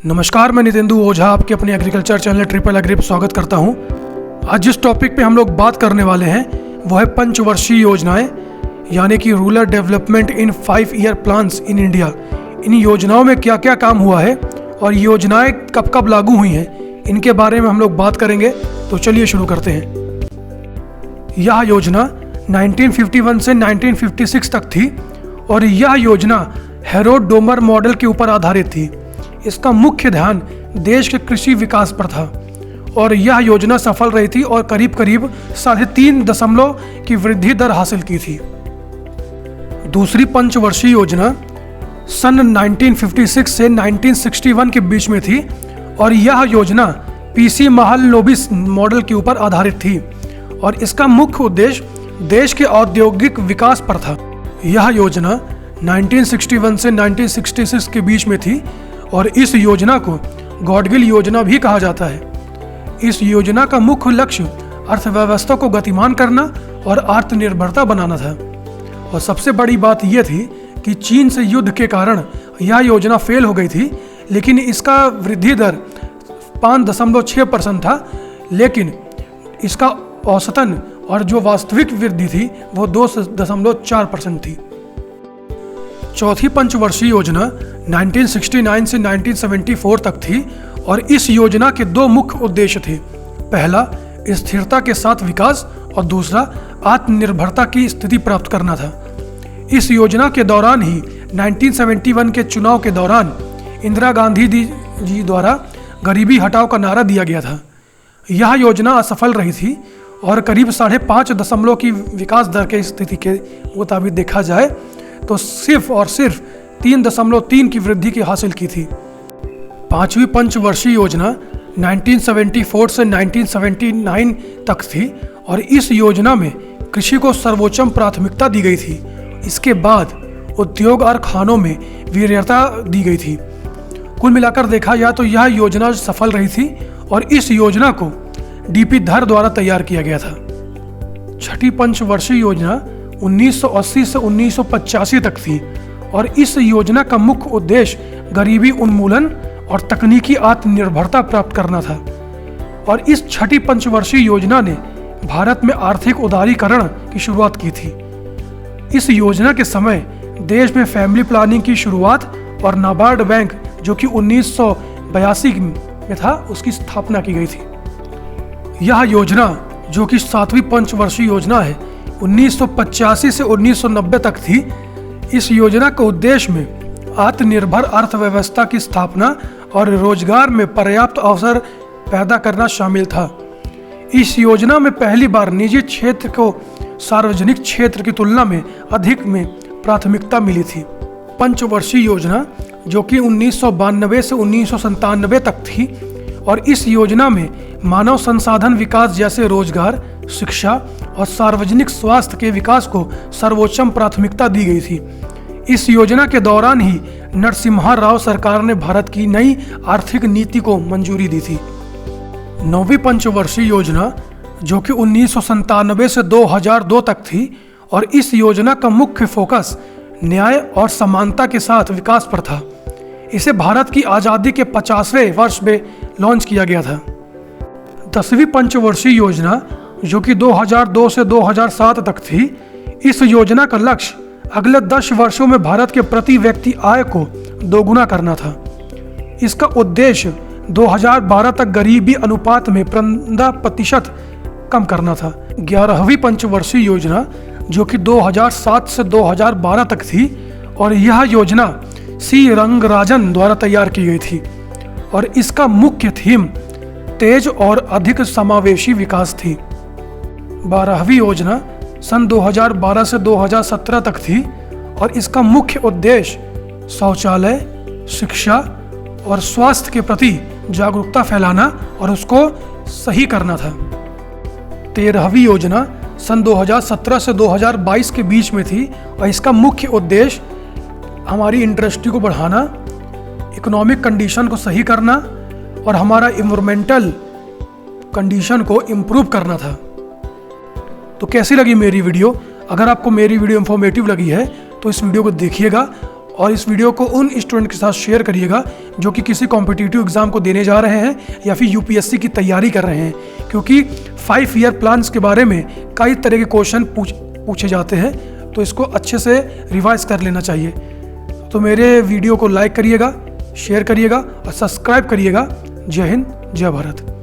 नमस्कार, मैं नितेंदु ओझा आपके अपने एग्रीकल्चर चैनल ट्रिपल एग्री पर स्वागत करता हूं। आज जिस टॉपिक पे हम लोग बात करने वाले हैं वो है पंचवर्षीय योजनाएं, यानी कि rural development in 5 year plans in India. इन योजनाओं में क्या क्या काम हुआ है और योजनाएं कब कब लागू हुई हैं, इनके बारे में हम लोग बात करेंगे। तो चलिए शुरू करते हैं। यह योजना 1951 से 1956 तक थी और यह योजना हेरोड डोमर मॉडल के ऊपर आधारित थी। इसका मुख्य ध्यान देश के कृषि विकास पर था और यह योजना सफल रही थी और करीब 3.5 की वृद्धि दर हासिल की थी। दूसरी पंचवर्षीय योजना सन 1956 से 1961 के बीच में थी और यह योजना पीसी महालनोबिस मॉडल के ऊपर आधारित थी और इसका मुख्य उद्देश्य देश के औद्योगिक विकास पर था। यह योजना 1961 से 1966 के बीच में थी और इस योजना को गॉडगिल योजना भी कहा जाता है। इस योजना का मुख्य लक्ष्य अर्थव्यवस्था को गतिमान करना और आत्मनिर्भरता बनाना था। और सबसे बड़ी बात यह थी कि चीन से युद्ध के कारण यह योजना फेल हो गई थी, लेकिन इसका वृद्धि दर 5.6% था, लेकिन इसका औसतन और जो वास्तविक वृद्धि थी वो 2.4% थी। चौथी पंचवर्षीय योजना 1969 से 1974 तक थी और इस योजना के 2 मुख्य उद्देश्य थे। पहला, स्थिरता के साथ विकास और दूसरा, आत्मनिर्भरता की स्थिति प्राप्त करना था। इस योजना के दौरान ही 1971 के चुनाव के दौरान इंदिरा गांधी जी द्वारा गरीबी हटाओ का नारा दिया गया था। यह योजना असफल रही थी और करीब 5.5 की विकास दर के स्थिति के मुताबिक देखा जाए तो सिर्फ 3.3 की वृद्धि की हासिल की थी। पांचवी पंचवर्षीय योजना 1974 से 1979 तक थी और इस योजना में कृषि को सर्वोच्च प्राथमिकता दी गई थी। इसके बाद उद्योग और खानों में वरीयता दी गई थी। कुल मिलाकर देखा जाए तो यह योजना सफल रही थी और इस योजना को डीपी धर द्वारा तैयार किया गया था। छठी पंचवर्षीय योजना 1980 से 1985 तक थी और इस योजना का मुख्य उद्देश्य गरीबी उन्मूलन और तकनीकी आत्मनिर्भरता प्राप्त करना था। और इस छठी पंचवर्षीय योजना ने भारत में आर्थिक उदारीकरण की शुरुआत की थी। इस योजना के समय देश में फैमिली प्लानिंग की शुरुआत और नाबार्ड बैंक, जो कि 1982 में था, उसकी स्थापना की गई थी। यह योजना, जो कि 7वीं पंचवर्षीय योजना है, 1985 से 1990 तक थी। इस योजना के उद्देश्य में आत्मनिर्भर अर्थव्यवस्था की स्थापना और रोजगार में पर्याप्त अवसर पैदा करना शामिल था। इस योजना में पहली बार निजी क्षेत्र को सार्वजनिक क्षेत्र की तुलना में अधिक प्राथमिकता मिली थी। पंचवर्षीय योजना, जो कि 1992 से 1997 तक थी और इस योजना में मानव संसाधन विकास जैसे रोजगार, शिक्षा और सार्वजनिक स्वास्थ्य के विकास को सर्वोच्च प्राथमिकता दी गई थी। इस योजना के दौरान ही नरसिम्हा राव सरकार ने भारत की नई आर्थिक नीति को मंजूरी दी थी। 9वीं पंचवर्षीय योजना, जो कि 1997 से 2002 तक थी और इस योजना का मुख्य फोकस न्याय और समानता के साथ विकास पर था। इसे भारत की आज़ादी के 50वें वर्ष में लॉन्च किया गया था। 10वीं पंचवर्षीय योजना, जो कि 2002 से 2007 तक थी, इस योजना का लक्ष्य अगले 10 वर्षों में भारत के प्रति व्यक्ति आय को दोगुना करना था। इसका उद्देश्य 2012 तक गरीबी अनुपात में 15% कम करना था। 11वीं पंचवर्षीय योजना, जो कि 2007 से 2012 तक थी और यह योजना सी रंगराजन द्वारा तैयार की गई थी और इसका मुख्य थीम तेज और अधिक समावेशी विकास थी। 12वीं योजना सन 2012 से 2017 तक थी और इसका मुख्य उद्देश्य शौचालय, शिक्षा और स्वास्थ्य के प्रति जागरूकता फैलाना और उसको सही करना था। 13वीं योजना सन 2017 से 2022 के बीच में थी और इसका मुख्य उद्देश्य हमारी इंडस्ट्री को बढ़ाना, इकोनॉमिक कंडीशन को सही करना और हमारा इन्वायरमेंटल कंडीशन को इम्प्रूव करना था। तो कैसी लगी मेरी वीडियो? अगर आपको मेरी वीडियो इंफॉर्मेटिव लगी है तो इस वीडियो को देखिएगा और इस वीडियो को उन स्टूडेंट के साथ शेयर करिएगा जो कि किसी कॉम्पिटिटिव एग्जाम को देने जा रहे हैं या फिर यूपीएससी की तैयारी कर रहे हैं, क्योंकि 5 ईयर प्लान्स के बारे में कई तरह के क्वेश्चन पूछे जाते हैं, तो इसको अच्छे से रिवाइज कर लेना चाहिए। तो मेरे वीडियो को लाइक करिएगा, शेयर करिएगा और सब्सक्राइब करिएगा। जय हिंद, जय भारत।